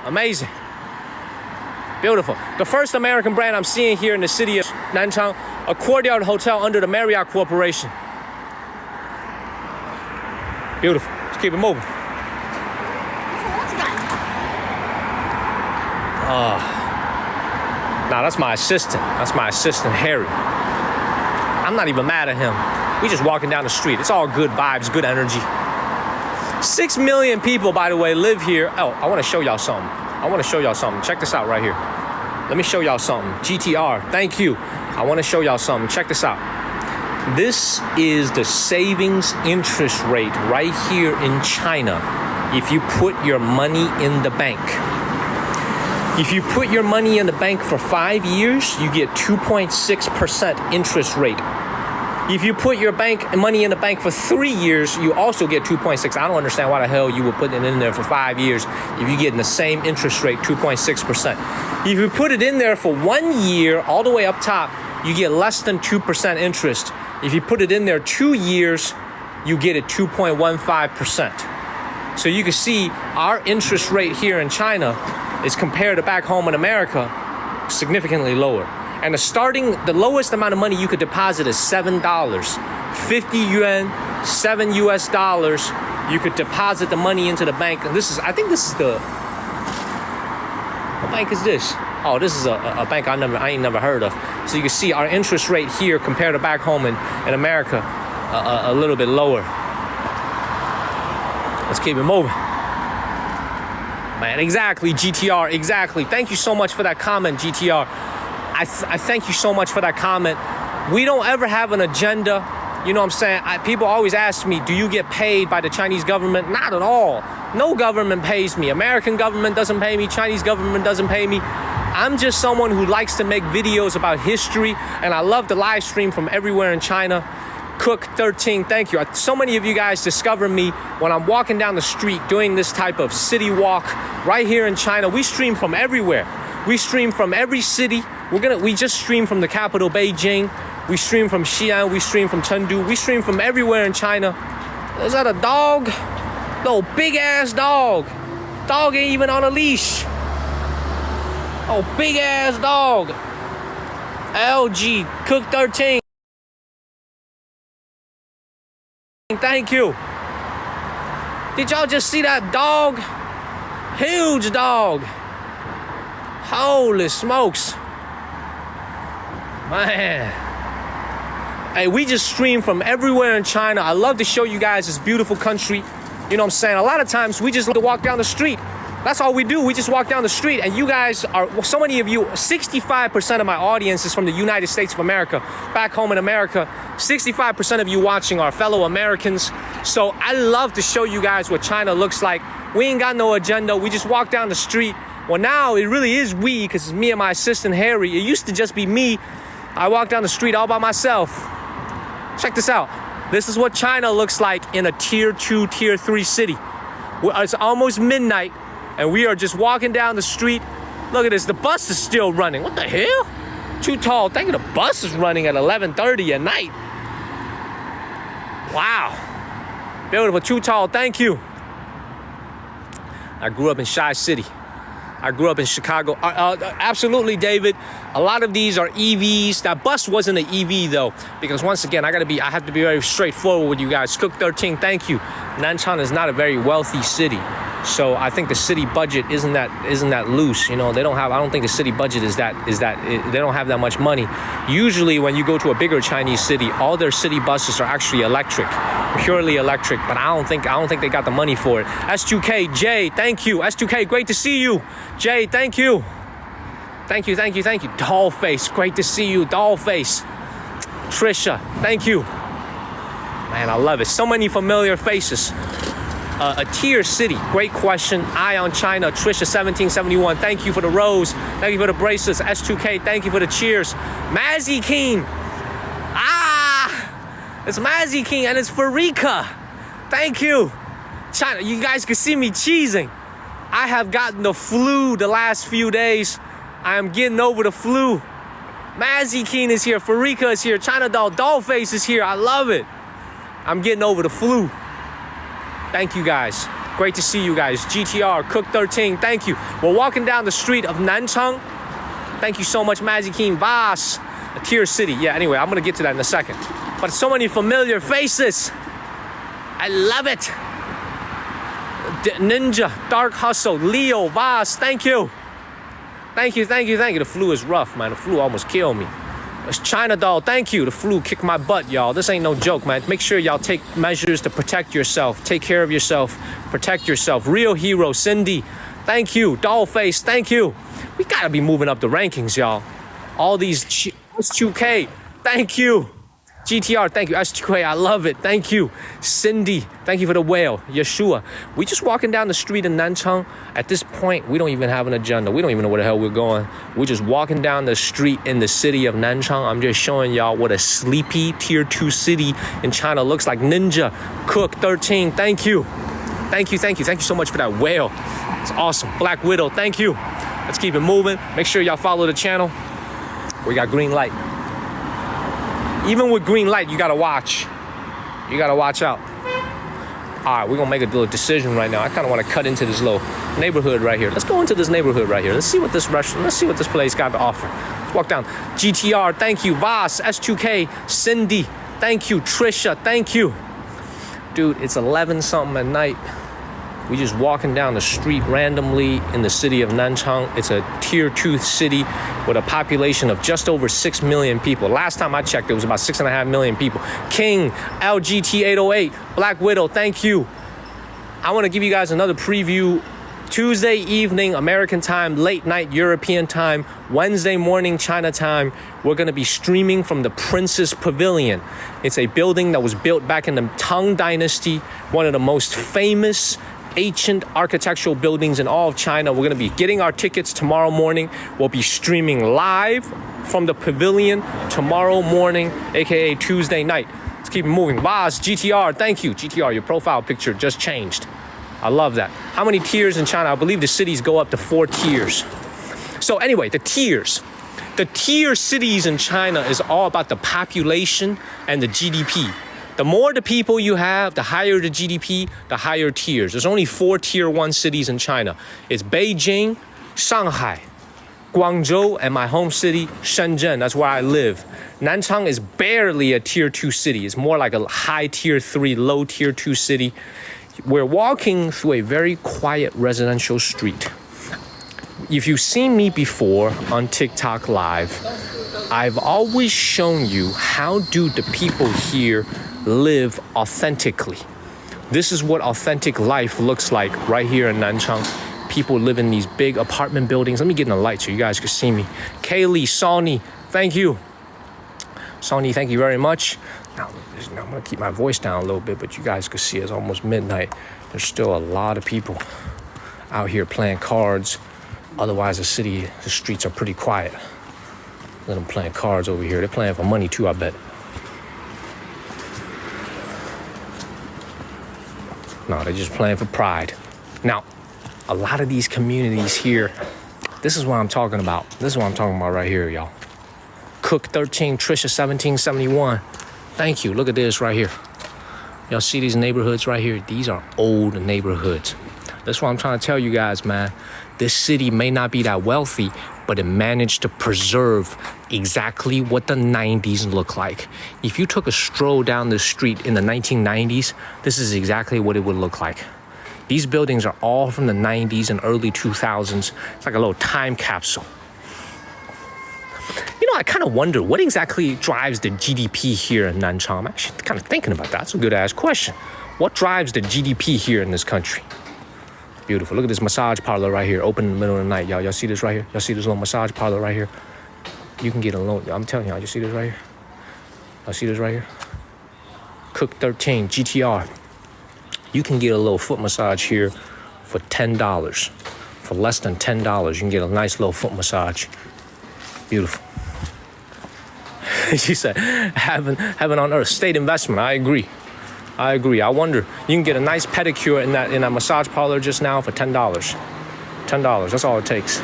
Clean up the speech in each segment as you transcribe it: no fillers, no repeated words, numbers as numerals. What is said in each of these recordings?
Amazing. Beautiful. The first American brand I'm seeing here in the city of Nanchang, a Courtyard Hotel under the Marriott Corporation. Beautiful. Let's keep it moving. Nah, that's my assistant. That's my assistant, Harry. I'm not even mad at him. We just walking down the street. It's all good vibes, good energy. 6 million people, by the way, live here. Oh, I want to show y'all something. Check this out right here. Let me show y'all something. GTR, thank you. I want to show y'all something. Check this out. This is the savings interest rate right here in China if you put your money in the bank. If you put your money in the bank for 5 years, you get 2.6% interest rate. If you put your money in the bank for 3 years, you also get 2.6. I don't understand why the hell you would put it in there for 5 years if you get the same interest rate, 2.6%. If you put it in there for 1 year, all the way up top, you get less than 2% interest. If you put it in there 2 years, you get it 2.15%. So you can see our interest rate here in China is compared to back home in America, significantly lower. And the lowest amount of money you could deposit is $7. 50 yuan, $7 US. You could deposit the money into the bank. And I think this is what bank is this? Oh, this is a bank I ain't never heard of. So you can see our interest rate here compared to back home in America, a little bit lower. Let's keep it moving. Man, exactly, GTR, exactly. Thank you so much for that comment, GTR. I thank you so much for that comment. We don't ever have an agenda. You know what I'm saying? People always ask me, do you get paid by the Chinese government? Not at all. No government pays me. American government doesn't pay me. Chinese government doesn't pay me. I'm just someone who likes to make videos about history, and I love to live stream from everywhere in China. Cook13, thank you. So many of you guys discover me when I'm walking down the street doing this type of city walk right here in China. We stream from everywhere. We stream from every city. We just stream from the capital, Beijing. We stream from Xi'an. We stream from Chengdu. We stream from everywhere in China. Is that a dog? No, big ass dog. Dog ain't even on a leash. Oh, big ass dog. LG, Cook13. Thank you. Did y'all just see that dog? Huge dog. Holy smokes. Man. Hey, we just stream from everywhere in China. I love to show you guys this beautiful country. You know what I'm saying? A lot of times we just love to walk down the street. That's all we do. We just walk down the street, and you guys so many of you, 65% of my audience is from the United States of America. Back home in America, 65% of you watching are fellow Americans. So I love to show you guys what China looks like. We ain't got no agenda. We just walk down the street. Well, now it really is we, because it's me and my assistant, Harry. It used to just be me. I walk down the street all by myself. Check this out. This is what China looks like in a tier 2, tier 3 city. It's almost midnight, and we are just walking down the street. Look at this, the bus is still running. What the hell? Too tall. Thank you, the bus is running at 11:30 at night. Wow. Beautiful, too tall, thank you. I grew up in Chi City. I grew up in Chicago. Absolutely, David. A lot of these are EVs. That bus wasn't an EV though, because once again, I have to be very straightforward with you guys. Cook13, thank you. Nanchang is not a very wealthy city, so I think the city budget isn't that loose. You know, I don't think the city budget is that they don't have that much money. Usually, when you go to a bigger Chinese city, all their city buses are actually electric, purely electric. But I don't think they got the money for it. S2K, Jay, thank you. S2K, great to see you. Jay, thank you. Thank you. Dollface, great to see you. Dollface. Trisha, thank you. Man, I love it. So many familiar faces. A tier city, great question. Eye on China, Trisha 1771. Thank you for the rose. Thank you for the bracelets. S2K, thank you for the cheers. Mazzy King. It's Mazzy King and it's Farika. Thank you. China, you guys can see me cheesing. I have gotten the flu the last few days. I am getting over the flu. Mazzy King is here. Farika is here. China Dollface is here. I love it. I'm getting over the flu. Thank you guys. Great to see you guys. GTR, Cook 13, thank you. We're walking down the street of Nanchang. Thank you so much, Magic King Boss. A tier city. Yeah, anyway, I'm gonna get to that in a second. But so many familiar faces. I love it. Ninja, Dark Hustle, Leo, Voss, thank you. Thank you. The flu is rough, man. The flu almost killed me. It's China Doll, thank you. The flu kicked my butt, y'all. This ain't no joke, man. Make sure y'all take measures to protect yourself. Take care of yourself. Protect yourself. Real Hero, Cindy, thank you. Dollface, thank you. We gotta be moving up the rankings, y'all. All these S2K, thank you. GTR, thank you. S2K, I love it. Thank you. Cindy, thank you for the whale. Yeshua. We just walking down the street in Nanchang. At this point, we don't even have an agenda. We don't even know where the hell we're going. We're just walking down the street in the city of Nanchang. I'm just showing y'all what a sleepy tier 2 city in China looks like. Ninja, Cook 13, thank you. Thank you so much for that whale. It's awesome. Black Widow, thank you. Let's keep it moving. Make sure y'all follow the channel. We got green light. Even with green light, you gotta watch. You gotta watch out. All right, we're gonna make a little decision right now. I kind of want to cut into this little neighborhood right here. Let's go into this neighborhood right here. Let's see what this restaurant, let's see what this place got to offer. Let's walk down. GTR, thank you. Voss, S2K, Cindy, thank you. Trisha, thank you. Dude, it's 11 something at night. We just walking down the street randomly in the city of Nanchang. It's a tier 2 city with a population of just over 6 million people. Last time I checked, it was about 6.5 million people. King, LGT808, Black Widow, thank you. I want to give you guys another preview. Tuesday evening, American time, late night, European time, Wednesday morning, China time. We're going to be streaming from the Princess Pavilion. It's a building that was built back in the Tang Dynasty, one of the most famous ancient architectural buildings in all of China. We're going to be getting our tickets tomorrow morning. We'll be streaming live from the pavilion tomorrow morning, aka Tuesday night. Let's keep it moving. Boz, GTR, thank you. GTR, your profile picture just changed. I love that. How many tiers in China? I believe the cities go up to 4 tiers. So anyway, the tiers. The tier cities in China is all about the population and the GDP. The more the people you have, the higher the GDP, the higher tiers. There's only 4 tier 1 cities in China. It's Beijing, Shanghai, Guangzhou, and my home city, Shenzhen. That's where I live. Nanchang is barely a tier 2 city. It's more like a high tier 3, low tier 2 city. We're walking through a very quiet residential street. If you've seen me before on TikTok Live, I've always shown you how do the people here live authentically. This is what authentic life looks like right here in Nanchang. People live in these big apartment buildings. Let me get in the light so you guys can see me. Kaylee, Sony, thank you. Sony, thank you very much. Now, I'm gonna keep my voice down a little bit, but you guys can see it's almost midnight. There's still a lot of people out here playing cards. Otherwise, the streets are pretty quiet. Let them playing cards over here. They're playing for money too, I bet. No, they're just playing for pride. Now, a lot of these communities here, this is what I'm talking about. This is what I'm talking about right here, y'all. Cook 13, Trisha 1771. Thank you. Look at this right here. Y'all see these neighborhoods right here? These are old neighborhoods. That's what I'm trying to tell you guys, man. This city may not be that wealthy, but it managed to preserve exactly what the 90s look like. If you took a stroll down the street in the 1990s, this is exactly what it would look like. These buildings are all from the 90s and early 2000s. It's like a little time capsule. You know, I kind of wonder what exactly drives the GDP here in Nanchang. I'm actually kind of thinking about that. That's a good ass question. What drives the GDP here in this country? Beautiful. Look at this massage parlor right here, open in the middle of the night. Y'all see this right here? Y'all see this little massage parlor right here? You can get a little, I'm telling y'all, you see this right here? Y'all see this right here? Cook 13, GTR. You can get a little foot massage here for $10. For less than $10, you can get a nice little foot massage. Beautiful. She said, heaven on earth, state investment. I agree. I wonder, you can get a nice pedicure in that massage parlor just now for $10. $10, that's all it takes.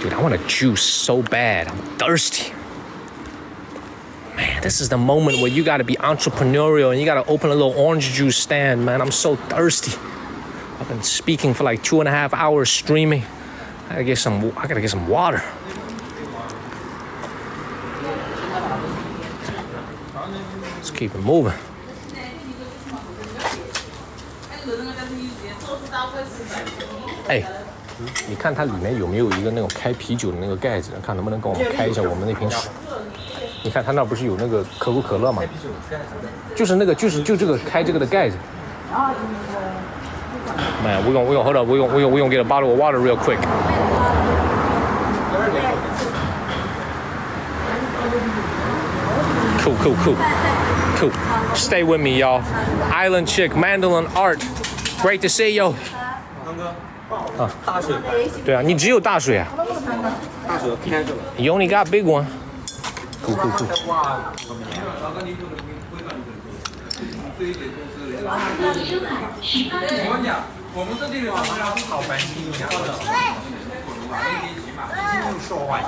Dude, I want a juice so bad. I'm thirsty. Man, this is the moment where you gotta be entrepreneurial and you gotta open a little orange juice stand, man. I'm so thirsty. Been speaking for like 2.5 hours streaming. I gotta get some water. Let's keep it moving. 哎，你看它里面有没有一个那种开啤酒的那个盖子？看能不能给我们开一下我们那瓶水。你看它那不是有那个可口可乐吗？就是那个就这个开这个的盖子。Man, we're gonna hold up. We're gonna get a bottle of water real quick. Cool. Stay with me, y'all. Island chick, mandolin art. Great to see you. 啊，大水。对啊，你只有大水啊。大水开着了。You only got big one. Cool. 我跟你讲，我们这地方是好环境，有2个人，那个说话也。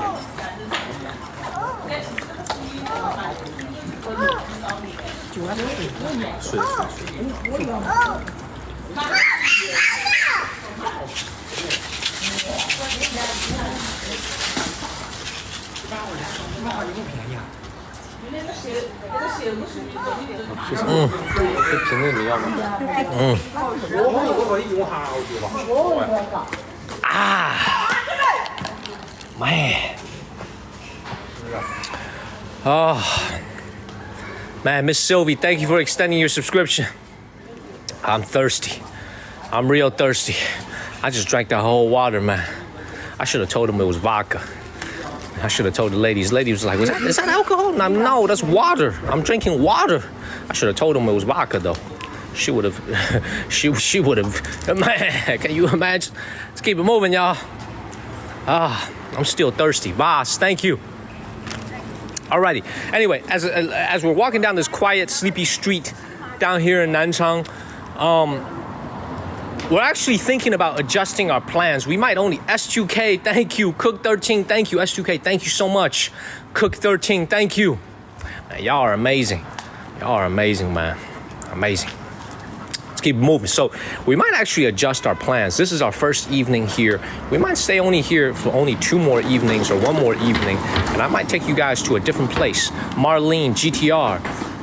水。这瓶子你要吗？Man. Oh, man, Miss Sylvie, thank you for extending your subscription. I'm thirsty. I'm real thirsty. I just drank that whole water, man. I should have told him it was vodka. I should have told the ladies. The lady was like, is that alcohol? No, that's water. I'm drinking water. I should have told him it was vodka, though. She would have, she would have, man, can you imagine? Let's keep it moving, y'all. I'm still thirsty. Boss, thank you. Alrighty. Anyway, as we're walking down this quiet, sleepy street down here in Nanchang, we're actually thinking about adjusting our plans. We might only S2K, thank you. Cook13, thank you. S2K, thank you so much. Cook13, thank you. Man, y'all are amazing. Y'all are amazing, man. Amazing. Let's keep moving. So we might actually adjust our plans. This is our first evening here. We might stay only here for only 2 more evenings or 1 more evening, and I might take you guys to a different place. Marlene, GTR.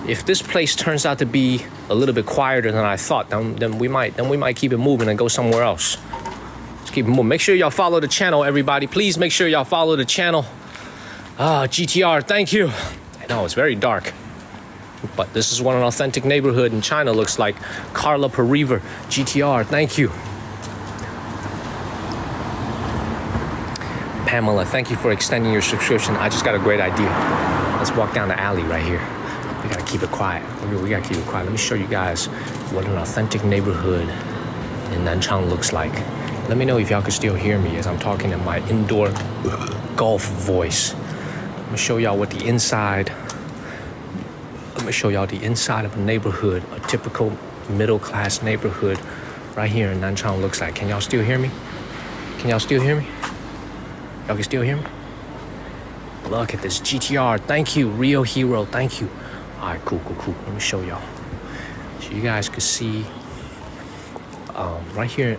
If this place turns out to be a little bit quieter than I thought, then we might keep it moving and go somewhere else. Let's keep it moving. Make sure y'all follow the channel, everybody. Please make sure y'all follow the channel. GTR, thank you. I know it's very dark, but this is what an authentic neighborhood in China looks like. Carla Periver, GTR, thank you. Pamela, thank you for extending your subscription. I just got a great idea. Let's walk down the alley right here. We gotta keep it quiet. We gotta keep it quiet. Let me show you guys what an authentic neighborhood in Nanchang looks like. Let me know if y'all can still hear me as I'm talking in my indoor golf voice. I'm gonna show y'all what the inside. Let me show y'all the inside of a neighborhood, a typical middle-class neighborhood right here in Nanchang looks like. Can y'all still hear me? Can y'all still hear me? Y'all can still hear me? Look at this GTR. Thank you, Rio Hero. Thank you. All right, cool. Let me show y'all. So you guys can see right here.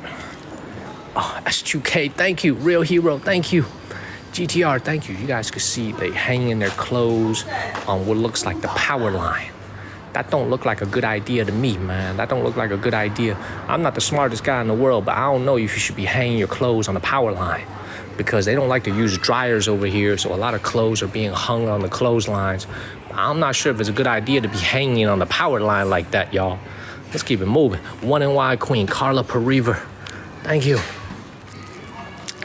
S2K, thank you. Real Hero, thank you. GTR, thank you. You guys can see they hanging their clothes on what looks like the power line. That don't look like a good idea to me, man. That don't look like a good idea. I'm not the smartest guy in the world, but I don't know if you should be hanging your clothes on the power line, because they don't like to use dryers over here, so a lot of clothes are being hung on the clotheslines. I'm not sure if it's a good idea to be hanging on the power line like that, y'all. Let's keep it moving. 1NY Queen, Carla Periver. Thank you.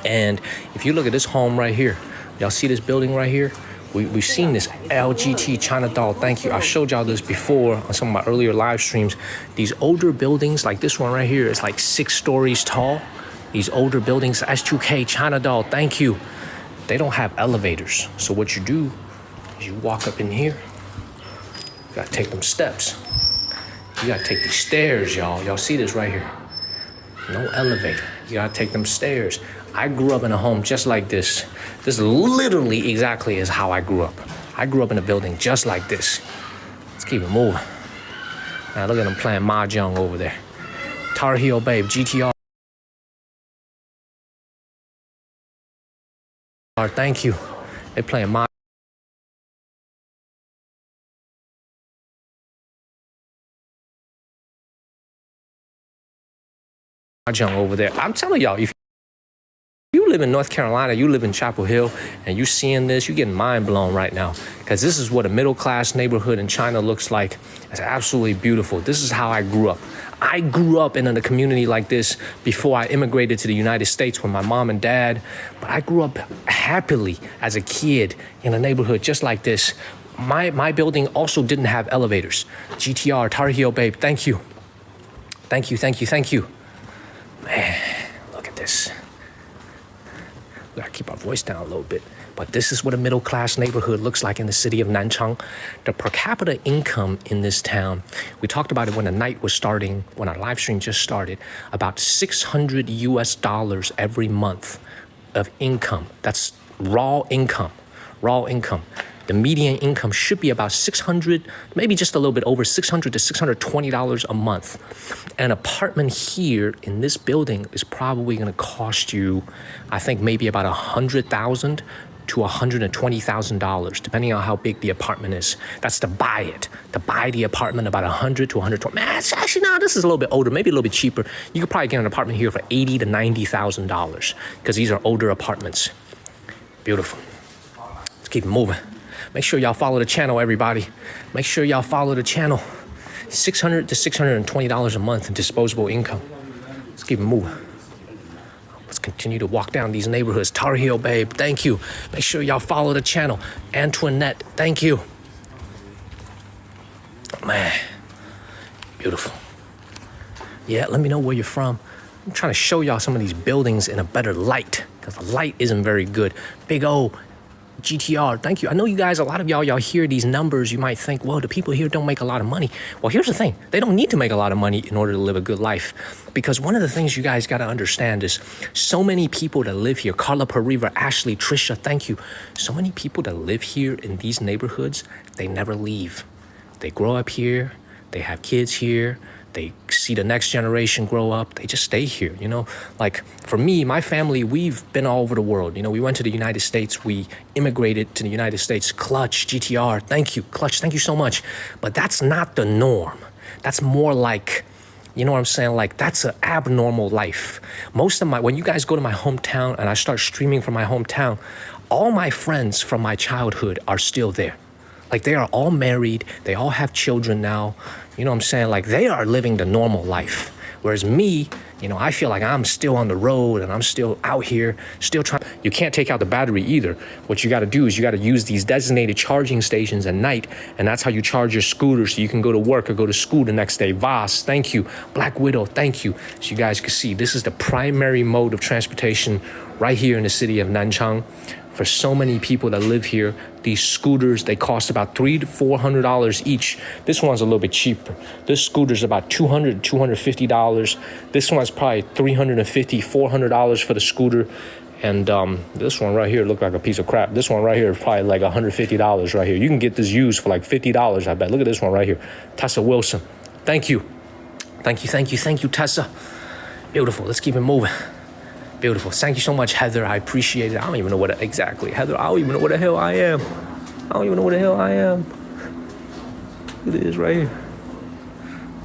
And if you look at this home right here, y'all see this building right here? We've seen this LGT China doll. Thank you. I showed y'all this before on some of my earlier live streams. These older buildings, like this one right here, is like 6 stories tall. These older buildings, S2K China doll, thank you. They don't have elevators. So what you do is you walk up in here. You gotta take them steps. You gotta take these stairs, y'all. Y'all see this right here? No elevator. You gotta take them stairs. I grew up in a home just like this. This is literally exactly as how I grew up. I grew up in a building just like this. Let's keep it moving. Now look at them playing mahjong over there. Tar Heel Babe, GTR. Thank you. They playing my Nanchang over there. I'm telling y'all, if you live in North Carolina, you live in Chapel Hill, and you seeing this, you're getting mind blown right now. Because this is what a middle-class neighborhood in China looks like. It's absolutely beautiful. This is how I grew up. I grew up in a community like this before I immigrated to the United States with my mom and dad. But I grew up happily as a kid in a neighborhood just like this. My building also didn't have elevators. GTR, Tar Heel Babe, thank you. Thank you, thank you, thank you. Man, look at this. We gotta keep our voice down a little bit. But this is what a middle-class neighborhood looks like in the city of Nanchang. The per capita income in this town, we talked about it when the night was starting, when our live stream just started, about $600 US every month of income. That's raw income, raw income. The median income should be about $600, maybe just a little bit over $600 to $620 a month. An apartment here in this building is probably gonna cost you, I think maybe about $100,000 to $120,000, depending on how big the apartment is. That's to buy it. To buy the apartment, about $100 to $120. Man, actually, no, this is a little bit older, maybe a little bit cheaper. You could probably get an apartment here for $80,000 to $90,000 because these are older apartments. Beautiful. Let's keep it moving. Make sure y'all follow the channel, everybody. Make sure y'all follow the channel. $600 to $620 a month in disposable income. Let's keep it moving. Let's continue to walk down these neighborhoods. Tar Heel Babe, thank you. Make sure y'all follow the channel. Antoinette, thank you. Man, beautiful. Yeah, let me know where you're from. I'm trying to show y'all some of these buildings in a better light because the light isn't very good. Big O, GTR, thank you. I know you guys, a lot of y'all hear these numbers, you might think, well, the people here don't make a lot of money. Well, here's the thing. They don't need to make a lot of money in order to live a good life. Because one of the things you guys got to understand is so many people that live here, Carla Pariva, Ashley, Trisha, thank you. So many people that live here in these neighborhoods, they never leave. They grow up here, they have kids here, they see the next generation grow up, they just stay here, you know? Like for me, my family, we've been all over the world. You know, we went to the United States, we immigrated to the United States. Clutch, GTR, thank you. Clutch, thank you so much. But that's not the norm. That's more like, you know what I'm saying? Like that's an abnormal life. Most of when you guys go to my hometown and I start streaming from my hometown, all my friends from my childhood are still there. Like they are all married, they all have children now. You know what I'm saying? Like they are living the normal life. Whereas me, you know, I feel like I'm still on the road and I'm still out here, still trying. You can't take out the battery either. What you gotta do is you gotta use these designated charging stations at night, and that's how you charge your scooter so you can go to work or go to school the next day. Voss, thank you. Black Widow, thank you. So you guys can see, this is the primary mode of transportation right here in the city of Nanchang. For so many people that live here, these scooters, they cost about $300 to $400 each. This one's a little bit cheaper. This scooter's about $200 to $250. This one's probably $350, $400 for the scooter. And this one right here look like a piece of crap. This one right here is probably like $150 right here. You can get this used for like $50, I bet. Look at this one right here. Tessa Wilson, thank you. Thank you, thank you, thank you, Tessa. Beautiful, let's keep it moving. Beautiful. Thank you so much, Heather. I appreciate it. I don't even know what exactly. Heather, I don't even know where the hell I am. I don't even know where the hell I am. Look at this right here.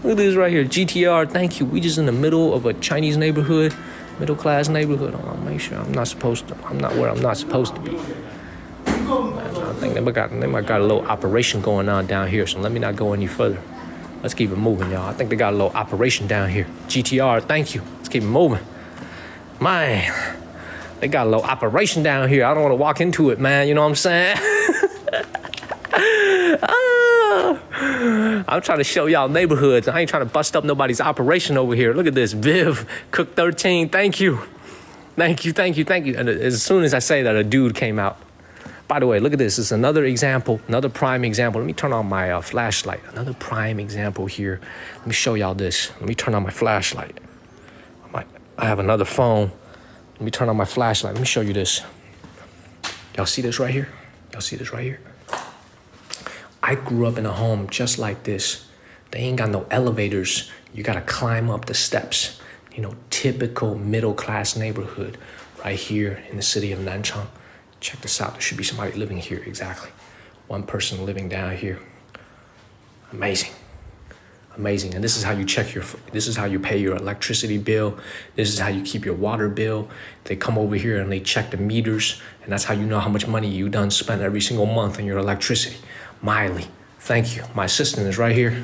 Look at this right here. GTR, thank you. We just in the middle of a Chinese neighborhood, middle class neighborhood. I'll make sure I'm not where I'm not supposed to be. I think they might got a little operation going on down here, so let me not go any further. Let's keep it moving, y'all. I think they got a little operation down here. GTR, thank you. Let's keep it moving. Man, they got a little operation down here. I don't want to walk into it, man. You know what I'm saying? I'm trying to show y'all neighborhoods. I ain't trying to bust up nobody's operation over here. Look at this. Viv, Cook 13, thank you. Thank you, thank you, thank you. And as soon as I say that, a dude came out. By the way, look at this. It's another example, another prime example. Let me turn on my flashlight. Another prime example here. Let me show y'all this. Let me turn on my flashlight. I have another phone. Let me turn on my flashlight. Let me show you this. Y'all see this right here? Y'all see this right here? I grew up in a home just like this. They ain't got no elevators. You gotta climb up the steps. You know, typical middle-class neighborhood right here in the city of Nanchang. Check this out. There should be somebody living here. Exactly. One person living down here. Amazing. Amazing. And this is how you this is how you pay your electricity bill. This is how you keep your water bill. They come over here and they check the meters. And that's how you know how much money you done spent every single month on your electricity. Miley, thank you. My assistant is right here.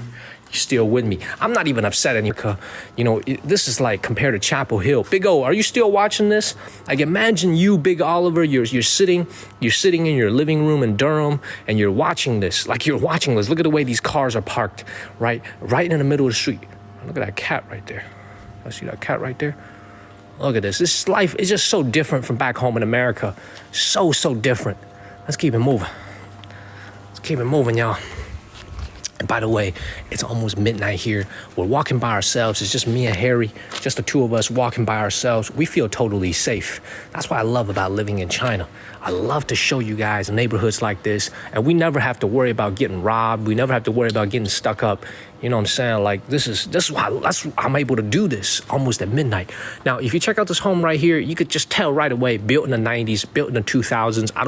You're still with me. I'm not even upset anymore. You know, this is like compared to Chapel Hill. Big O, are you still watching this? Like imagine you, Big Oliver, you're sitting in your living room in Durham and you're watching this. Like you're watching this. Look at the way these cars are parked, right in the middle of the street. Look at that cat right there. I see that cat right there. Look at this. This life is just so different from back home in America. So different. Let's keep it moving. Let's keep it moving, y'all. And by the way, it's almost midnight here. We're walking by ourselves. It's just me and Harry, just the two of us walking by ourselves. We feel totally safe. That's what I love about living in China. I love to show you guys neighborhoods like this, and we never have to worry about getting robbed. We never have to worry about getting stuck up. You know what I'm saying? Like this is why I'm able to do this almost at midnight. Now, if you check out this home right here, you could just tell right away, built in the 90s, built in the 2000s. I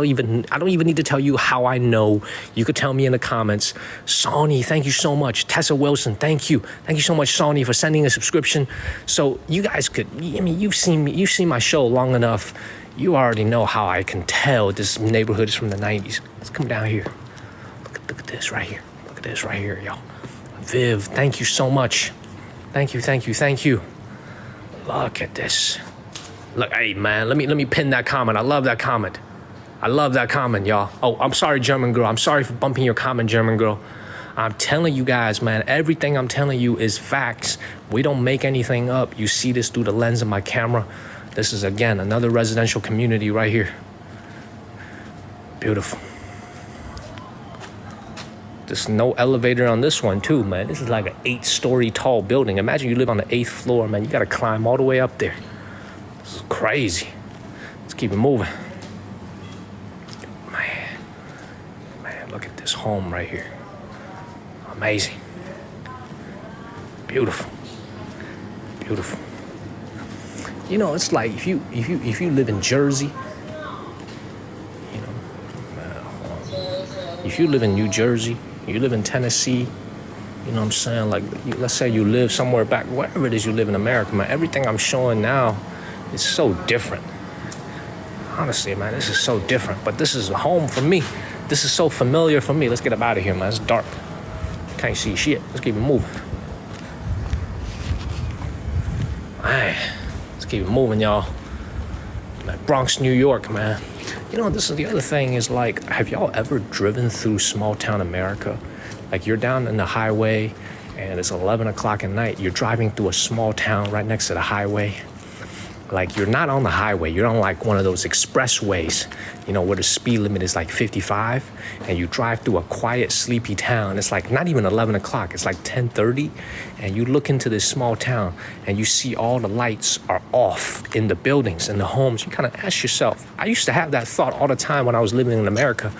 don't even need to tell you how I know. You could tell me in the comments. Sony, thank you so much. Tessa Wilson, thank you. Thank you so much, Sony, for sending a subscription. So you guys could, I mean, you've seen my show long enough. You already know how I can tell this neighborhood is from the 90s. Let's come down here. Look at this right here. Look at this right here, y'all. Viv, thank you so much. Thank you. Look at this. Look, hey man, let me pin that comment. I love that comment, y'all. Oh, I'm sorry, German girl. I'm sorry for bumping your comment, German girl. I'm telling you guys, man, everything I'm telling you is facts. We don't make anything up. You see this through the lens of my camera. This is, again, another residential community right here. Beautiful. There's no elevator on this one, too, man. This is like an 8-story tall building. Imagine you live on the 8th floor, man. You got to climb all the way up there. This is crazy. Let's keep it moving. Man, look at this home right here. Amazing. Beautiful. You know, it's like if you live in Jersey, you know, if you live in New Jersey, you live in Tennessee, you know what I'm saying? Like, let's say you live somewhere back, wherever it is you live in America, man, everything I'm showing now is so different. Honestly, man, this is so different. But this is a home for me. This is so familiar for me. Let's get up out of here, man. It's dark. Can't see shit. Let's keep it moving. Man, let's keep it moving, y'all. Like Bronx, New York, man. You know, this is the other thing is like, have y'all ever driven through small town America? Like you're down in the highway and it's 11 o'clock at night. You're driving through a small town right next to the highway. Like you're not on the highway. You're on like one of those expressways, you know, where the speed limit is like 55 and you drive through a quiet, sleepy town. It's like not even 11 o'clock. It's like 10:30 and you look into this small town and you see all the lights are off in the buildings and the homes. You kind of ask yourself, I used to have that thought all the time when I was living in America.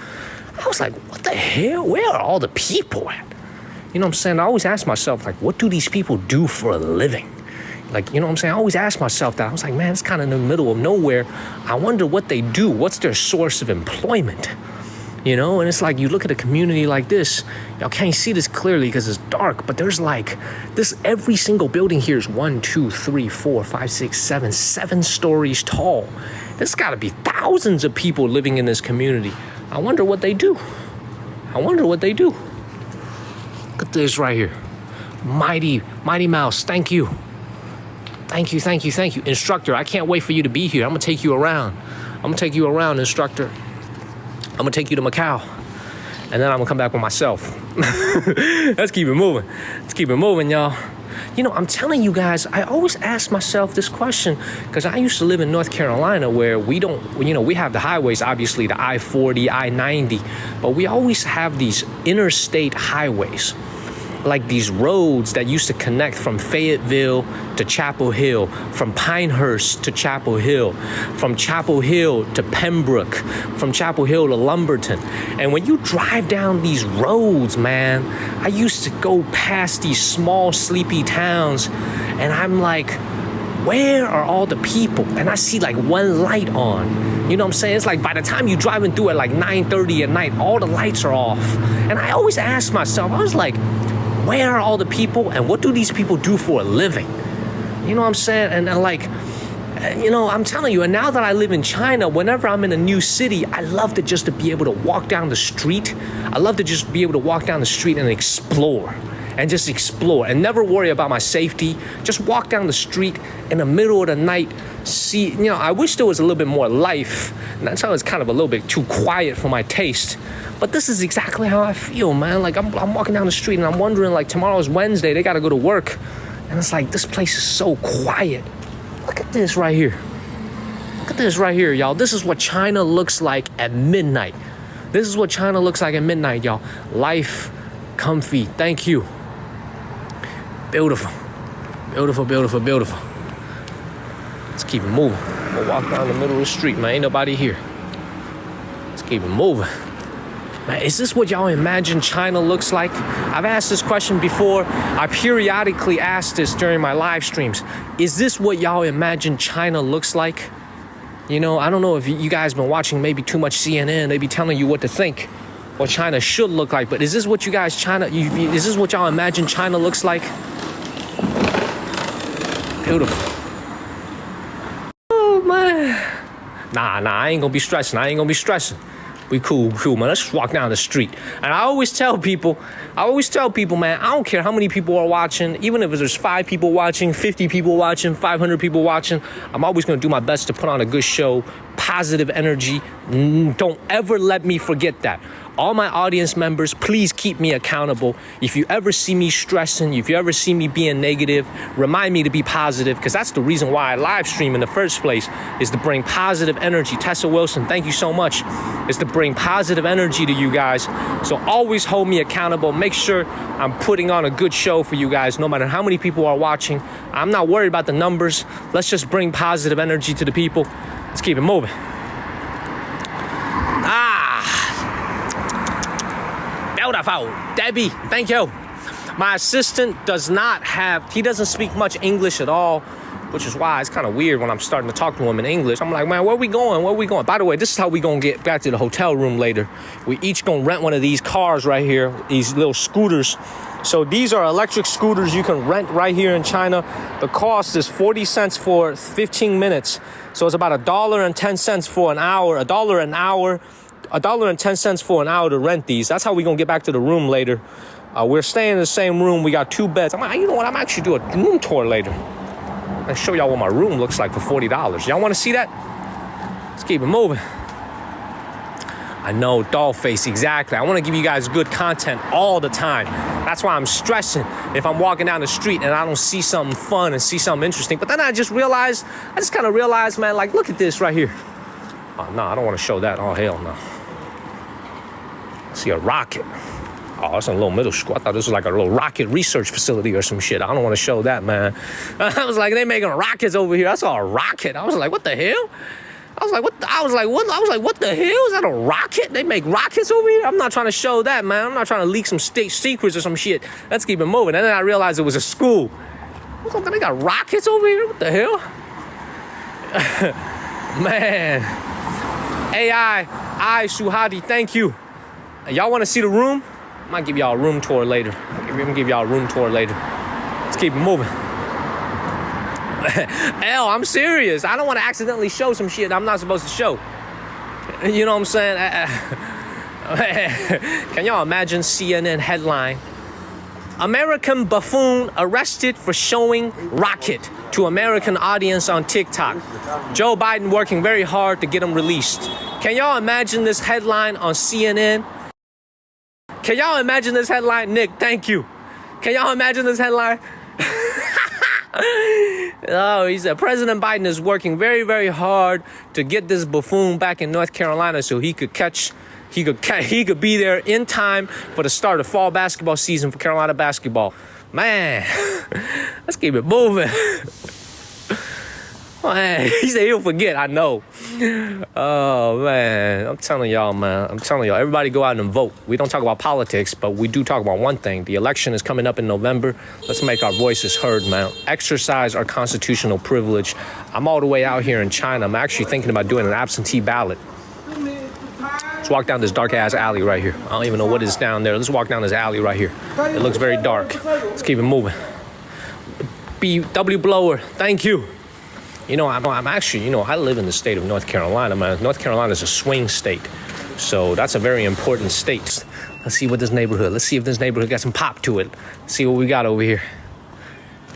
I was like, what the hell? Where are all the people at? You know what I'm saying? I always ask myself, like, what do these people do for a living? Like, you know what I'm saying? I always ask myself that. I was like, man, it's kind of in the middle of nowhere. I wonder what they do. What's their source of employment? You know, and it's like you look at a community like this, y'all can't see this clearly because it's dark, but there's like this, every single building here is 1, 2, 3, 4, 5, 6, 7 stories tall. There's got to be thousands of people living in this community. I wonder what they do. Look at this right here. Mighty Mouse, thank you. Thank you. Instructor, I can't wait for you to be here. I'm going to take you around. Instructor. I'm going to take you to Macau. And then I'm going to come back with myself. Let's keep it moving, y'all. You know, I'm telling you guys, I always ask myself this question because I used to live in North Carolina where we have the highways, obviously the I-40, I-90, but we always have these interstate highways. Like these roads that used to connect from Fayetteville to Chapel Hill, from Pinehurst to Chapel Hill, from Chapel Hill to Pembroke, from Chapel Hill to Lumberton. And when you drive down these roads, man, I used to go past these small, sleepy towns, and I'm like, where are all the people? And I see like one light on. You know what I'm saying? It's like by the time you're driving through at like 9:30 at night, all the lights are off. And I always ask myself, I was like, where are all the people and what do these people do for a living? You know what I'm saying? And like, you know, I'm telling you, and now that I live in China, whenever I'm in a new city, I love to just to be able to walk down the street. I love to just be able to walk down the street and explore. And just explore and never worry about my safety. Just walk down the street in the middle of the night. See, you know, I wish there was a little bit more life. Nanchang is kind of a little bit too quiet for my taste. But this is exactly how I feel, man. Like I'm walking down the street and I'm wondering, like, tomorrow's Wednesday, they gotta go to work. And it's like, this place is so quiet. Look at this right here. Look at this right here, y'all. This is what China looks like at midnight. This is what China looks like at midnight, y'all. Life, comfy, thank you. Beautiful. Beautiful, beautiful, beautiful. Let's keep it moving. We'll walk down the middle of the street, man. Ain't nobody here. Let's keep it moving. Man, is this what y'all imagine China looks like? I've asked this question before. I periodically ask this during my live streams. Is this what y'all imagine China looks like? You know, I don't know if you guys been watching maybe too much CNN. They be telling you what to think, what China should look like. But is this what you guys is this what y'all imagine China looks like? Beautiful. Oh, man. Nah, I ain't gonna be stressing. We cool, man. Let's just walk down the street. And I always tell people, man, I don't care how many people are watching, even if there's 5 people watching, 50 people watching, 500 people watching, I'm always gonna do my best to put on a good show, positive energy. Don't ever let me forget that. All my audience members, please keep me accountable. If you ever see me stressing, if you ever see me being negative, remind me to be positive, because that's the reason why I live stream in the first place, is to bring positive energy. Tessa Wilson, thank you so much. Is to bring positive energy to you guys. So always hold me accountable. Make sure I'm putting on a good show for you guys, no matter how many people are watching. I'm not worried about the numbers. Let's just bring positive energy to the people. Let's keep it moving. Beautiful. Debbie, thank you. My assistant he doesn't speak much English at all, which is why it's kind of weird when I'm starting to talk to him in English. I'm like, man, where we going? By the way, this is how we gonna get back to the hotel room later. We each gonna rent one of these cars right here, these little scooters. So these are electric scooters you can rent right here in China. The cost is 40 cents for 15 minutes. So it's about $1.10 for an hour, $1.10 for an hour to rent these. That's how we gonna get back to the room later. We're staying in the same room. We got 2 beds. I'm like, you know what? I'm actually do a room tour later. I'll show y'all what my room looks like for $40. Y'all want to see that? Let's keep it moving. I know, doll face, exactly. I want to give you guys good content all the time. That's why I'm stressing if I'm walking down the street and I don't see something fun and see something interesting. But then I just kind of realized, man, like, look at this right here. Oh, no, I don't want to show that. Oh, hell no. See a rocket. Oh, it's in a little middle school. I thought this was like a little rocket research facility or some shit. I don't want to show that, man. I was like, they making rockets over here. I saw a rocket. I was like, what the hell? What the hell? Is that a rocket? They make rockets over here? I'm not trying to show that, man. I'm not trying to leak some state secrets or some shit. Let's keep it moving. And then I realized it was a school. They got rockets over here? What the hell? Man. AI, Suhadi, thank you. Y'all want to see the room? I might give y'all a room tour later. Let's keep it moving. Hell, I'm serious. I don't want to accidentally show some shit I'm not supposed to show. You know what I'm saying? Can y'all imagine CNN headline? American buffoon arrested for showing rocket to American audience on TikTok. Joe Biden working very hard to get him released. Can y'all imagine this headline on CNN? Can y'all imagine this headline? Nick, thank you. Can y'all imagine this headline? Oh, he said President Biden is working very, very hard to get this buffoon back in North Carolina so he could be there in time for the start of fall basketball season for Carolina basketball. Man, let's keep it moving. Oh, hey, he said he'll forget. I know. Oh, man. I'm telling y'all, man. I'm telling y'all. Everybody go out and vote. We don't talk about politics, but we do talk about one thing. The election is coming up in November. Let's make our voices heard, man. Exercise our constitutional privilege. I'm all the way out here in China. I'm actually thinking about doing an absentee ballot. Let's walk down this dark-ass alley right here. I don't even know what is down there. Let's walk down this alley right here. It looks very dark. Let's keep it moving. BW Blower, thank you. You know, I'm actually, you know, I live in the state of North Carolina, man. North Carolina is a swing state. So that's a very important state. Let's see what this neighborhood, let's see if this neighborhood got some pop to it. Let's see what we got over here.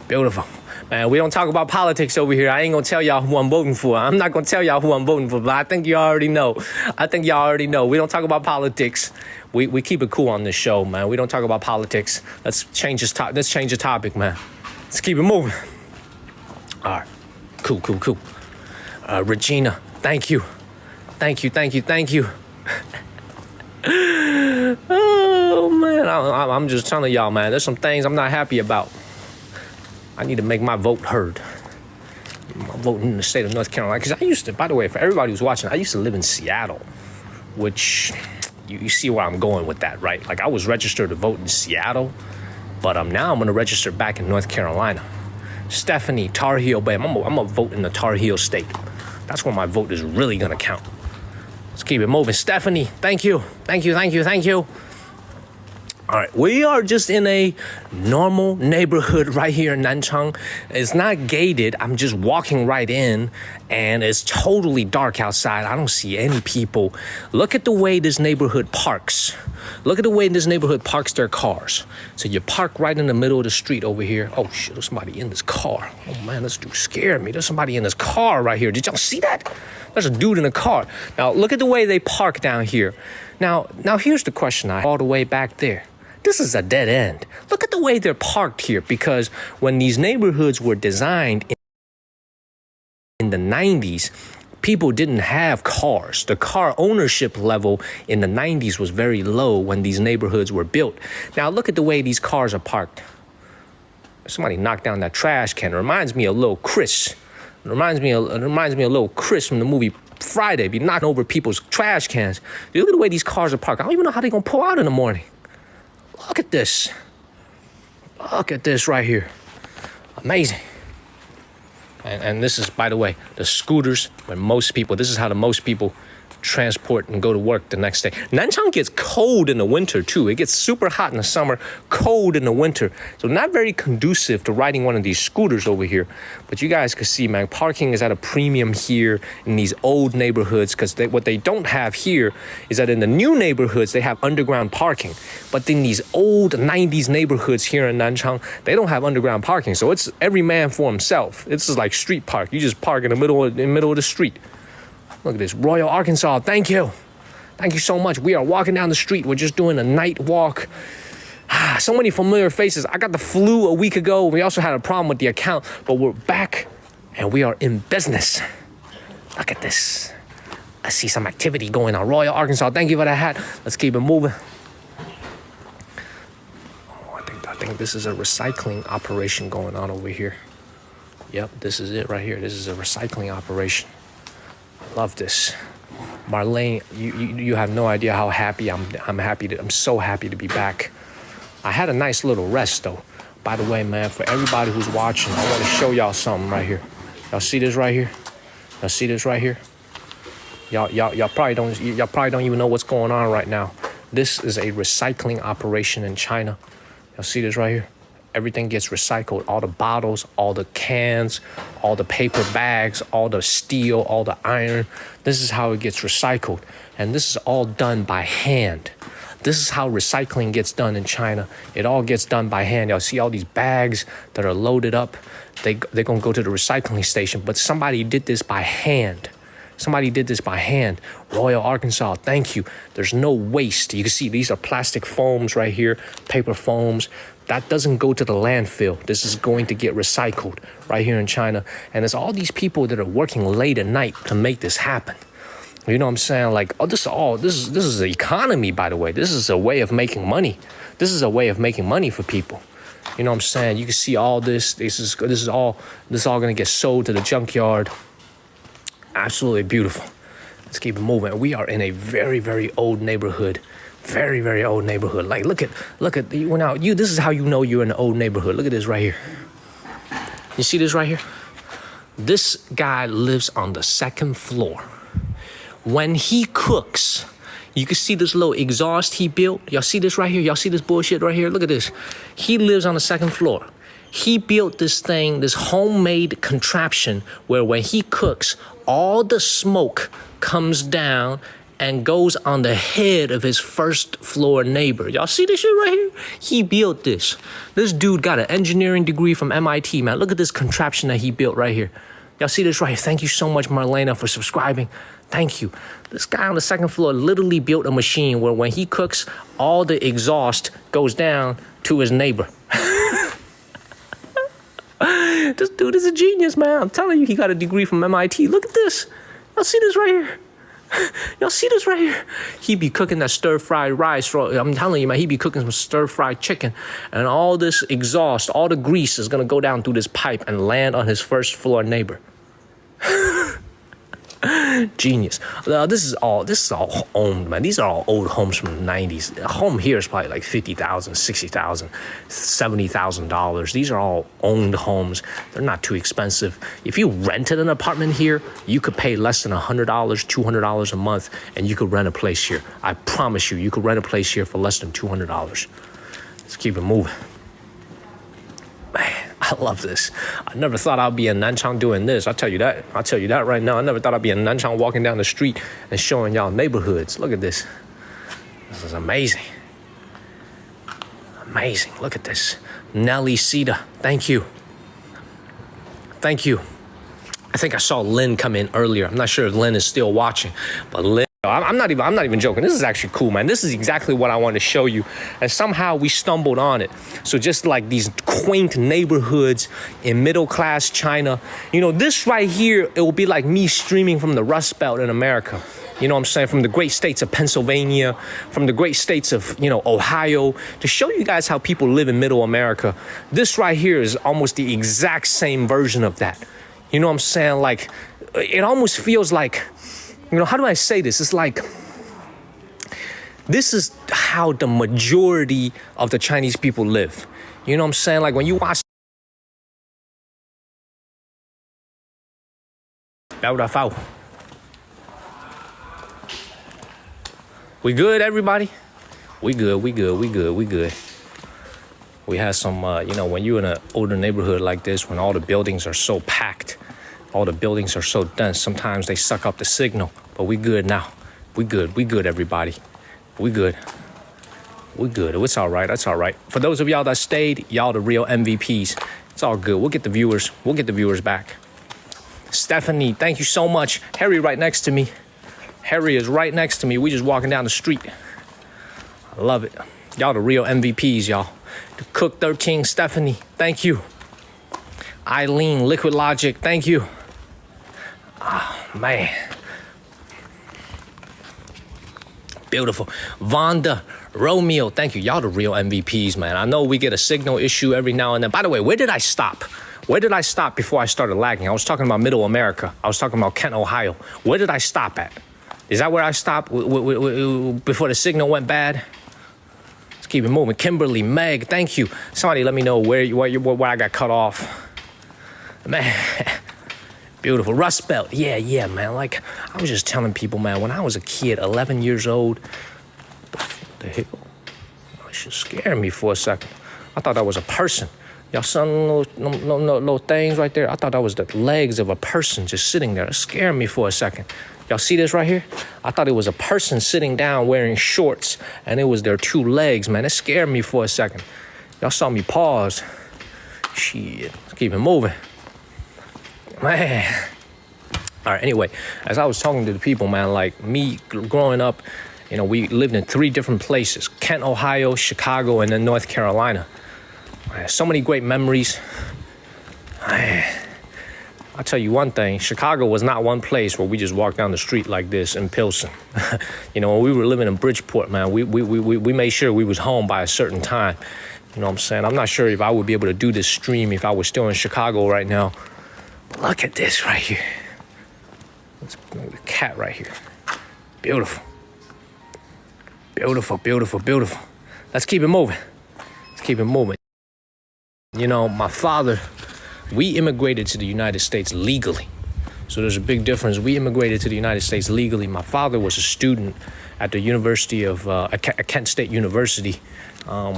Beautiful. Man, we don't talk about politics over here. I ain't gonna tell y'all who I'm voting for. I'm not gonna tell y'all who I'm voting for, but I think you already know. We don't talk about politics. We keep it cool on this show, man. We don't talk about politics. Let's change the topic, man. Let's keep it moving. All right. Cool. Regina, thank you. Oh, man, I'm just telling y'all, man, there's some things I'm not happy about. I need to make my vote heard. I'm voting in the state of North Carolina. Because I used to, by the way, for everybody who's watching, I used to live in Seattle, which you see where I'm going with that, right? Like, I was registered to vote in Seattle, but now I'm going to register back in North Carolina. Stephanie, Tar Heel, babe. I'm going to vote in the Tar Heel state. That's where my vote is really going to count. Let's keep it moving. Stephanie, thank you. All right, we are just in a normal neighborhood right here in Nanchang. It's not gated. I'm just walking right in, and it's totally dark outside. I don't see any people. Look at the way this neighborhood parks. Look at the way this neighborhood parks their cars. So you park right in the middle of the street over here. Oh, shit, there's somebody in this car. Oh, man, this dude scared me. There's somebody in this car right here. Did y'all see that? There's a dude in a car. Now, look at the way they park down here. Now here's the question all the way back there. This is a dead end. Look at the way they're parked here, because when these neighborhoods were designed in the 90s, people didn't have cars. The car ownership level in the 90s was very low when these neighborhoods were built. Now look at the way these cars are parked. Somebody knocked down that trash can. It reminds me of little Chris. It reminds me of little Chris from the movie Friday, be knocking over people's trash cans. Look at the way these cars are parked. I don't even know how they're gonna pull out in the morning. Look at this. Look at this right here. Amazing. And this is, by the way, the scooters where this is how most people transport and go to work the next day. Nanchang gets cold in the winter too. It gets super hot in the summer, cold in the winter. So not very conducive to riding one of these scooters over here. But you guys can see, man, parking is at a premium here in these old neighborhoods, because what they don't have here is that in the new neighborhoods, they have underground parking. But in these old 90s neighborhoods here in Nanchang, they don't have underground parking. So it's every man for himself. It's just like street park. You just park in the middle of the street. Look at this, Royal, Arkansas, thank you. Thank you so much. We are walking down the street. We're just doing a night walk. So many familiar faces. I got the flu a week ago. We also had a problem with the account, but we're back and we are in business. Look at this. I see some activity going on. Royal, Arkansas, thank you for that hat. Let's keep it moving. Oh, I think this is a recycling operation going on over here. Yep, this is it right here. This is a recycling operation. Love this. Marlene, you have no idea how happy I'm so happy to be back. I had a nice little rest though. By the way, man, for everybody who's watching, I want to show y'all something right here. Y'all see this right here? Y'all probably don't even know what's going on right now. This is a recycling operation in China. Y'all see this right here? Everything gets recycled. All the bottles, all the cans, all the paper bags, all the steel, all the iron. This is how it gets recycled. And this is all done by hand. This is how recycling gets done in China. It all gets done by hand. Y'all see all these bags that are loaded up. They're going to go to the recycling station. But somebody did this by hand. Royal, Arkansas, thank you. There's no waste. You can see these are plastic foams right here, paper foams. That doesn't go to the landfill. This is going to get recycled right here in China. And there's all these people that are working late at night to make this happen. You know what I'm saying? Like, this is the economy, by the way. This is a way of making money. This is a way of making money for people. You know what I'm saying? You can see all this. This is all gonna get sold to the junkyard. Absolutely beautiful. Let's keep it moving. We are in a very, very old neighborhood. Very, very old neighborhood. Like, look at this is how you know you're in an old neighborhood. Look at this right here. You see this right here? This guy lives on the second floor. When he cooks, you can see this little exhaust he built. Y'all see this right here? Y'all see this bullshit right here? Look at this. He lives on the second floor. He built this thing, this homemade contraption where when he cooks, all the smoke comes down and goes on the head of his first floor neighbor. Y'all see this shit right here? He built this. This dude got an engineering degree from MIT, man. Look at this contraption that he built right here. Y'all see this right here? Thank you so much, Marlena, for subscribing. Thank you. This guy on the second floor literally built a machine where when he cooks, all the exhaust goes down to his neighbor. This dude is a genius, man. I'm telling you, he got a degree from MIT. Look at this. Y'all see this right here? Y'all see this right here? He be cooking that stir-fried rice. I'm telling you, man, he be cooking some stir-fried chicken. And all this exhaust, all the grease is going to go down through this pipe and land on his first floor neighbor. Genius. This is all owned, man. These are all old homes from the 90s. A home here is probably like $50,000, $60,000, $70,000. These are all owned homes. They're not too expensive. If you rented an apartment here, you could pay less than $100, $200 a month, and you could rent a place here. I promise you, you could rent a place here for less than $200. Let's keep it moving. Man, I love this. I never thought I'd be in Nanchang doing this. I'll tell you that right now. I never thought I'd be in Nanchang walking down the street and showing y'all neighborhoods. Look at this. This is amazing. Amazing. Look at this. Nelly Sita. Thank you. Thank you. I think I saw Lynn come in earlier. I'm not sure if Lynn is still watching, but Lynn, I'm not even joking. This is actually cool, man. This is exactly what I wanted to show you. And somehow we stumbled on it. So just like these quaint neighborhoods in middle-class China, you know, this right here, it will be like me streaming from the Rust Belt in America. You know what I'm saying? From the great states of Pennsylvania, from the great states of, you know, Ohio, to show you guys how people live in middle America. This right here is almost the exact same version of that. You know what I'm saying? Like, it almost feels like, you know, how do I say this? It's like, this is how the majority of the Chinese people live. You know what I'm saying? Like when you watch. We good, everybody? We good. We had some, you know, when you're in an older neighborhood like this, when all the buildings are so packed, all the buildings are so dense, sometimes they suck up the signal. But we good now. We good, everybody. We good. It's all right. That's all right. For those of y'all that stayed, y'all the real MVPs. It's all good. We'll get the viewers back. Stephanie, thank you so much. Harry right next to me. Harry is right next to me. We just walking down the street. I love it. Y'all the real MVPs, y'all. The Cook 13, Stephanie, thank you. Eileen, Liquid Logic, thank you. Oh, man. Beautiful. Vonda, Romeo, thank you. Y'all the real MVPs, man. I know we get a signal issue every now and then. By the way, where did I stop? Where did I stop before I started lagging? I was talking about Middle America. I was talking about Kent, Ohio. Where did I stop at? Is that where I stopped before the signal went bad? Let's keep it moving. Kimberly, Meg, thank you. Somebody let me know where I got cut off. Man, beautiful. Rust Belt. Yeah, man. Like, I was just telling people, man, when I was a kid, 11 years old, the hell? It should scare me for a second. I thought that was a person. Y'all saw little things right there? I thought that was the legs of a person just sitting there. It scared me for a second. Y'all see this right here? I thought it was a person sitting down wearing shorts, and it was their two legs, man. It scared me for a second. Y'all saw me pause. Shit, let's keep it moving. Man. All right, anyway, as I was talking to the people, man, like me growing up, you know, we lived in 3 different places: Kent, Ohio, Chicago, and then North Carolina. Man, so many great memories. Man, I'll tell you one thing, Chicago was not one place where we just walked down the street like this in Pilsen. You know, when we were living in Bridgeport, man, we made sure we was home by a certain time. You know what I'm saying? I'm not sure if I would be able to do this stream if I was still in Chicago right now. But look at this right here. Let's look at the cat right here. Beautiful. Beautiful, beautiful, beautiful. Let's keep it moving. Let's keep it moving. You know, my father, we immigrated to the United States legally. So there's a big difference. We immigrated to the United States legally. My father was a student at the University of Kent State University,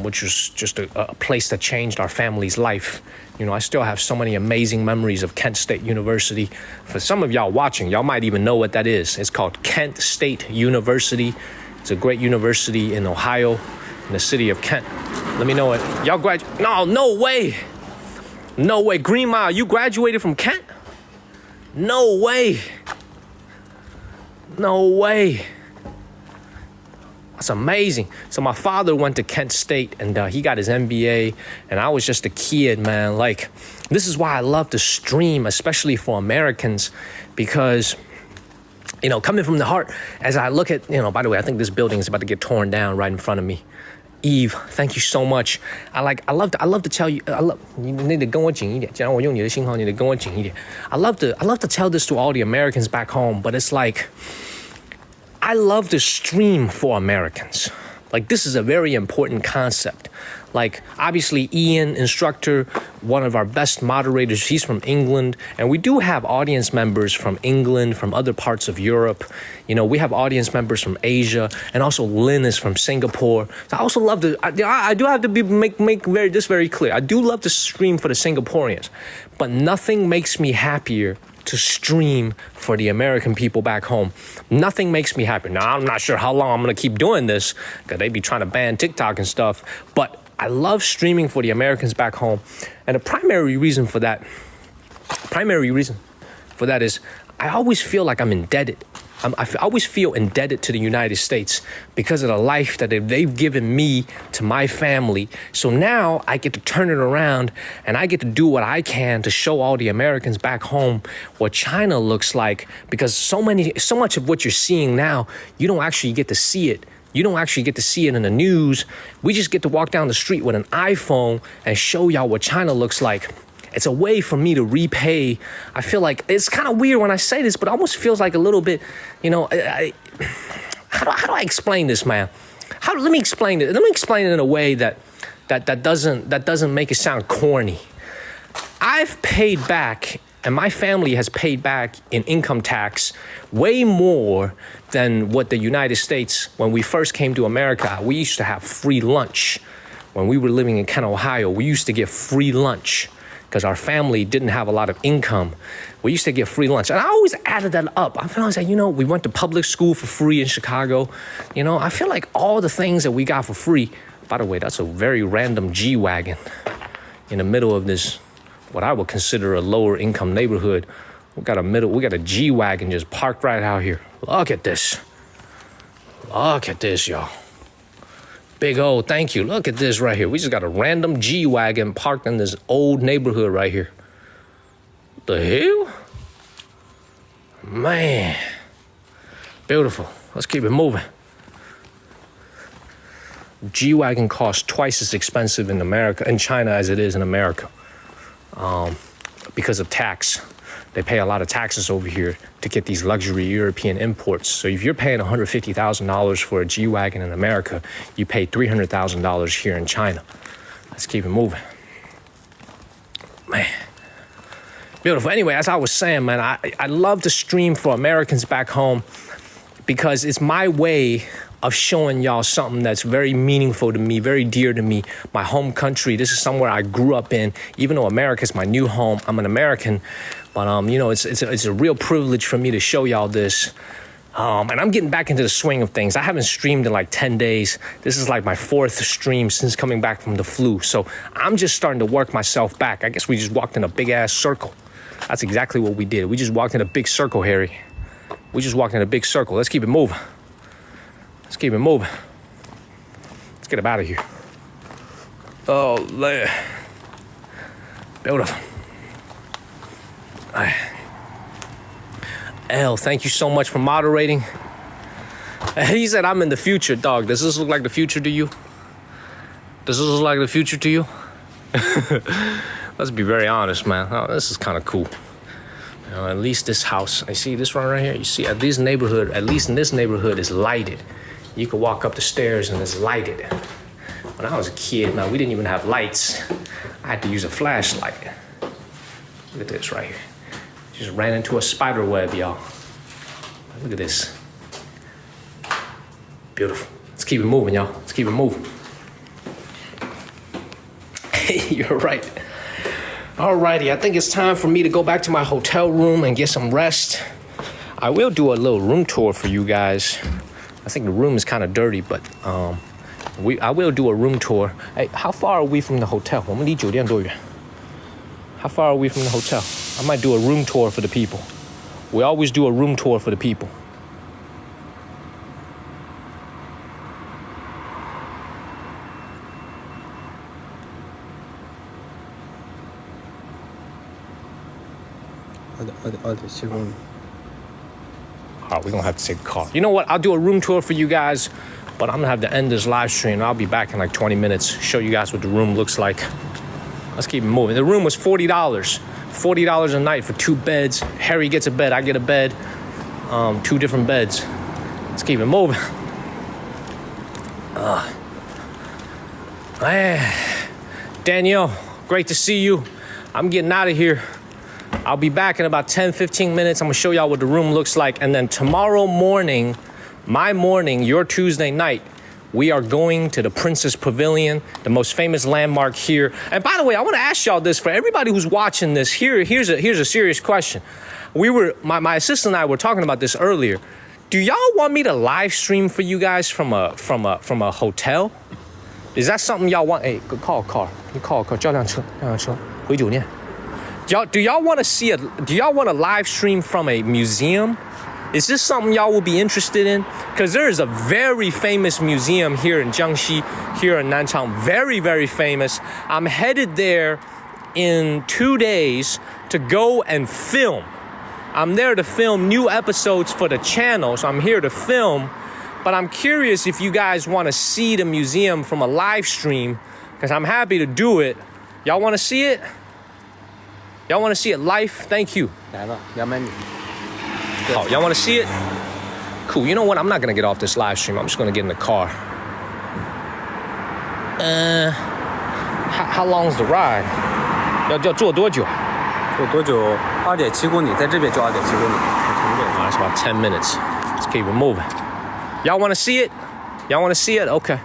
which was just a place that changed our family's life. You know, I still have so many amazing memories of Kent State University. For some of y'all watching, y'all might even know what that is. It's called Kent State University. It's a great university in Ohio, in the city of Kent. Let me know it. Y'all graduate? No way. No way. Green Mile, you graduated from Kent? No way. No way. That's amazing. So my father went to Kent State and he got his MBA, and I was just a kid, man. Like, this is why I love to stream, especially for Americans, because, you know, coming from the heart, as I look at, you know, by the way, I think this building is about to get torn down right in front of me. Eve, thank you so much. I love to tell you, I love to tell this to all the Americans back home, but it's like, I love to stream for Americans. Like, this is a very important concept. Like, obviously, Ian, instructor, one of our best moderators, he's from England. And we do have audience members from England, from other parts of Europe. You know, we have audience members from Asia. And also Lynn is from Singapore. So I also love to, I do have to make this very clear. I do love to stream for the Singaporeans. But nothing makes me happier to stream for the American people back home. Nothing makes me happy. Now, I'm not sure how long I'm gonna keep doing this, because they be trying to ban TikTok and stuff, but I love streaming for the Americans back home. And the primary reason for that is I always feel like I'm indebted. I always feel indebted to the United States because of the life that they've given me, to my family. So now I get to turn it around and I get to do what I can to show all the Americans back home what China looks like, because so much of what you're seeing now, you don't actually get to see it. You don't actually get to see it in the news. We just get to walk down the street with an iPhone and show y'all what China looks like. It's a way for me to repay. I feel like, it's kind of weird when I say this, but it almost feels like a little bit, you know, how do I explain this, man? Let me explain it. Let me explain it in a way that doesn't make it sound corny. I've paid back, and my family has paid back in income tax way more than what the United States, when we first came to America, we used to have free lunch. When we were living in Kent, Ohio, we used to get free lunch because our family didn't have a lot of income. We used to get free lunch. And I always added that up. I feel like, you know, we went to public school for free in Chicago. You know, I feel like all the things that we got for free. By the way, that's a very random G-Wagon in the middle of this, what I would consider a lower income neighborhood. We got a G-Wagon just parked right out here. Look at this. Look at this, y'all. Big old thank you. Look at this right here. We just got a random G-Wagon parked in this old neighborhood right here. What the hell? Man. Beautiful. Let's keep it moving. G-Wagon costs twice as expensive in China as it is in America. Because of tax. They pay a lot of taxes over here to get these luxury European imports. So if you're paying $150,000 for a G-Wagon in America, you pay $300,000 here in China. Let's keep it moving. Man. Beautiful. Anyway, as I was saying, man, I love to stream for Americans back home because it's my way of showing y'all something that's very meaningful to me, very dear to me. My home country, this is somewhere I grew up in. Even though America's my new home, I'm an American. But, you know, it's a real privilege for me to show y'all this. And I'm getting back into the swing of things. I haven't streamed in like 10 days. This is like my 4th stream since coming back from the flu. So I'm just starting to work myself back. I guess we just walked in a big ass circle. That's exactly what we did. We just walked in a big circle, Harry. We just walked in a big circle. Let's keep it moving. Let's keep it moving. Let's get up out of here. Oh, man. Beautiful. L, thank you so much for moderating. He said, I'm in the future, dog. Does this look like the future to you? Does this look like the future to you? Let's be very honest, man. Oh, this is kind of cool. You know, at least this house, I see this one right here. You see, at least in this neighborhood, is lighted. You could walk up the stairs and it's lighted. When I was a kid, man, we didn't even have lights. I had to use a flashlight. Look at this right here. Just ran into a spider web, y'all. Look at this. Beautiful. Let's keep it moving, y'all. Let's keep it moving. You're right. Alrighty, I think it's time for me to go back to my hotel room and get some rest. I will do a little room tour for you guys. I think the room is kind of dirty, but I will do a room tour. Hey, how far are we from the hotel? 我们离酒店多远? How far are we from the hotel? I might do a room tour for the people. We always do a room tour for the people. All right, we're gonna have to take a car. You know what? I'll do a room tour for you guys, but I'm gonna have to end this live stream. I'll be back in like 20 minutes, show you guys what the room looks like. Let's keep it moving. The room was $40. $40 a night for 2 beds. Harry gets a bed, I get a bed. 2 different beds. Let's keep it moving. Danielle, great to see you. I'm getting out of here. I'll be back in about 10-15 minutes. I'm gonna show y'all what the room looks like. And then tomorrow morning, my morning, your Tuesday night, we are going to the Princess Pavilion, the most famous landmark here. And by the way, I wanna ask y'all this, for everybody who's watching this, here's a serious question. My assistant and I were talking about this earlier. Do y'all want me to live stream for you guys from a hotel? Is that something y'all want? Hey, call a car. You call a car. 叫辆车回酒店. Do y'all want to live stream from a museum? Is this something y'all will be interested in? Because there is a very famous museum here in Jiangxi, here in Nanchang. Very, very famous. I'm headed there in 2 days to go and film. I'm there to film new episodes for the channel, so I'm here to film. But I'm curious if you guys want to see the museum from a live stream, because I'm happy to do it. Y'all want to see it? Y'all want to see it live? Thank you. Oh, y'all want to see it? Cool. You know what? I'm not going to get off this live stream. I'm just going to get in the car. How long's the ride? 要坐多久? 坐多久? 2.7公里, 在这边就2.7公里. That's about 10 minutes. Let's keep it moving. Y'all want to see it? Y'all want to see it? Okay.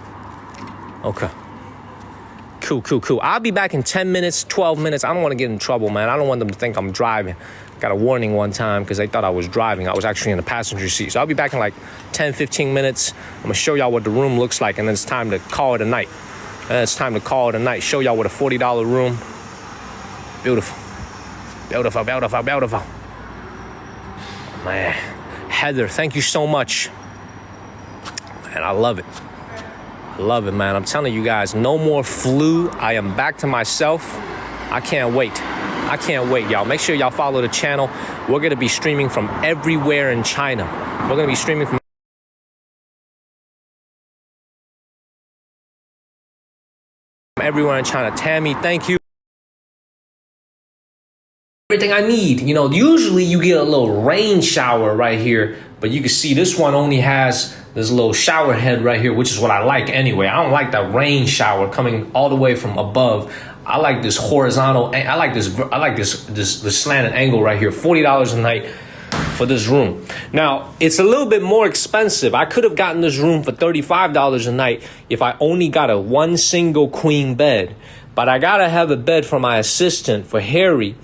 Cool. I'll be back in 10 minutes, 12 minutes. I don't want to get in trouble, man. I don't want them to think I'm driving. Got a warning one time because they thought I was driving. I was actually in the passenger seat. So I'll be back in like 10, 15 minutes. I'm going to show y'all what the room looks like, and then it's time to call it a night. Show y'all what a $40 room. Beautiful. Man, Heather, thank you so much. Man, I love it. Man. I'm telling you guys, no more flu. I am back to myself. I can't wait, y'all. Make sure y'all follow the channel. We're going to be streaming from everywhere in China. We're going to be streaming from everywhere in China. Tammy, thank you. Everything I need. You know, usually you get a little rain shower right here, but you can see this one only has this little shower head right here, which is what I like anyway. I don't like that rain shower coming all the way from above. I like this horizontal. I like this slanted angle right here. $40 a night for this room. Now, it's a little bit more expensive. I could have gotten this room for $35 a night if I only got a 1 single queen bed. But I gotta have a bed for my assistant, for Harry.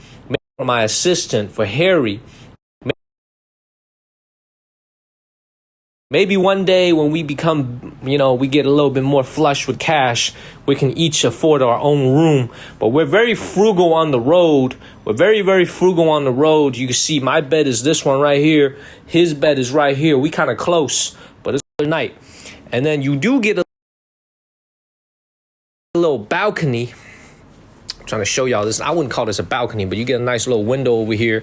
Maybe one day when we become, we get a little bit more flush with cash, we can each afford our own room. But we're very frugal on the road. We're very, very frugal on the road. You can see my bed is this one right here. His bed is right here. We kind of close, but it's a night. And then you do get a little balcony. I'm trying to show y'all this. I wouldn't call this a balcony, but you get a nice little window over here.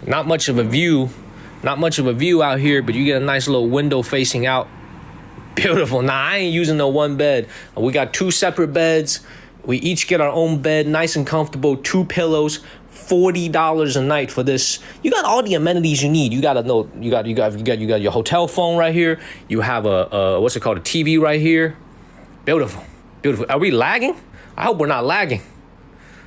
Not much of a view out here, but you get a nice little window facing out. Beautiful. Nah, I ain't using no one bed. We got 2 separate beds. We each get our own bed, nice and comfortable, 2 pillows, $40 a night for this. You got all the amenities you need. You got your hotel phone right here. You have a what's it called, a TV right here. Beautiful. Are we lagging? I hope we're not lagging.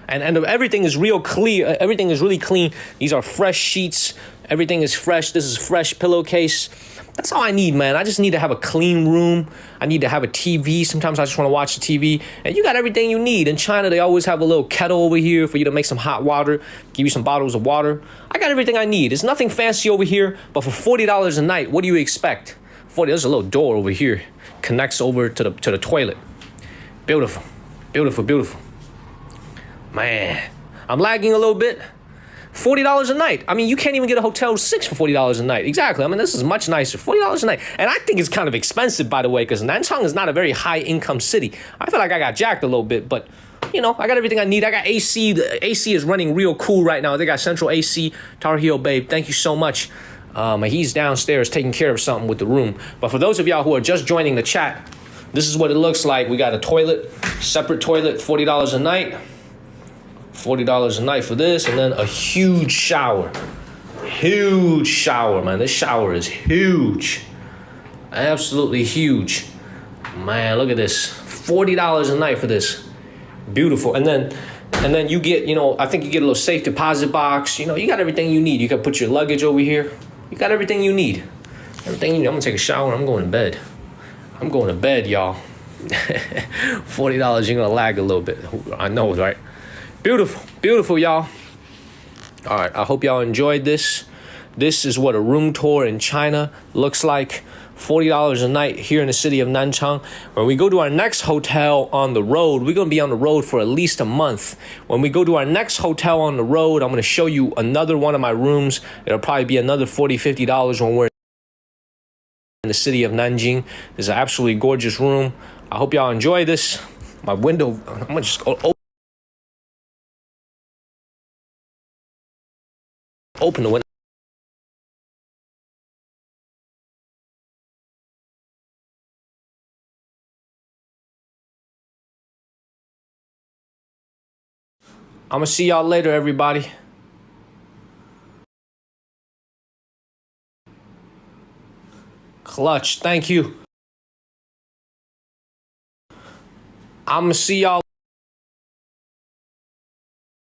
And everything is real clear. Everything is really clean. These are fresh sheets. Everything is fresh. This is fresh pillowcase. That's all I need, man. I just need to have a clean room. I need to have a TV. Sometimes I just want to watch the TV. And you got everything you need. In China, they always have a little kettle over here for you to make some hot water, give you some bottles of water. I got everything I need. It's nothing fancy over here, but for $40 a night, what do you expect? There's a little door over here. Connects over to the toilet. Beautiful. Man, I'm lagging a little bit. $40 a night. I mean, you can't even get a hotel 6 for $40 a night. Exactly. I mean, this is much nicer. $40 a night. And I think it's kind of expensive, by the way, because Nanchang is not a very high income city. I feel like I got jacked a little bit, but you know, I got everything I need. I got AC. The AC is running real cool right now. They got central AC. Tar Heel, babe, thank you so much. He's downstairs taking care of something with the room. But for those of y'all who are just joining the chat, this is what it looks like. We got a toilet, separate toilet, $40 a night. $40 a night for this, and then a huge shower. Huge shower, man. This shower is huge. Absolutely huge. Man, look at this. $40 a night for this. Beautiful. And then you get, you know, I think you get a little safe deposit box. You know, you got everything you need. You can put your luggage over here. You got everything you need. Everything you need. I'm gonna take a shower. I'm going to bed. I'm going to bed, y'all. $40, you're gonna lag a little bit. I know, right? Beautiful, y'all. All right, I hope y'all enjoyed this. This is what a room tour in China looks like. $40 a night here in the city of Nanchang. When we go to our next hotel on the road, we're going to be on the road for at least a month. When we go to our next hotel on the road, I'm going to show you another one of my rooms. It'll probably be another $40, $50 when we're in the city of Nanjing. This is an absolutely gorgeous room. I hope y'all enjoy this. My window, I'm going to just open the window. I'm gonna see y'all later, everybody. Clutch, thank you. I'm gonna see y'all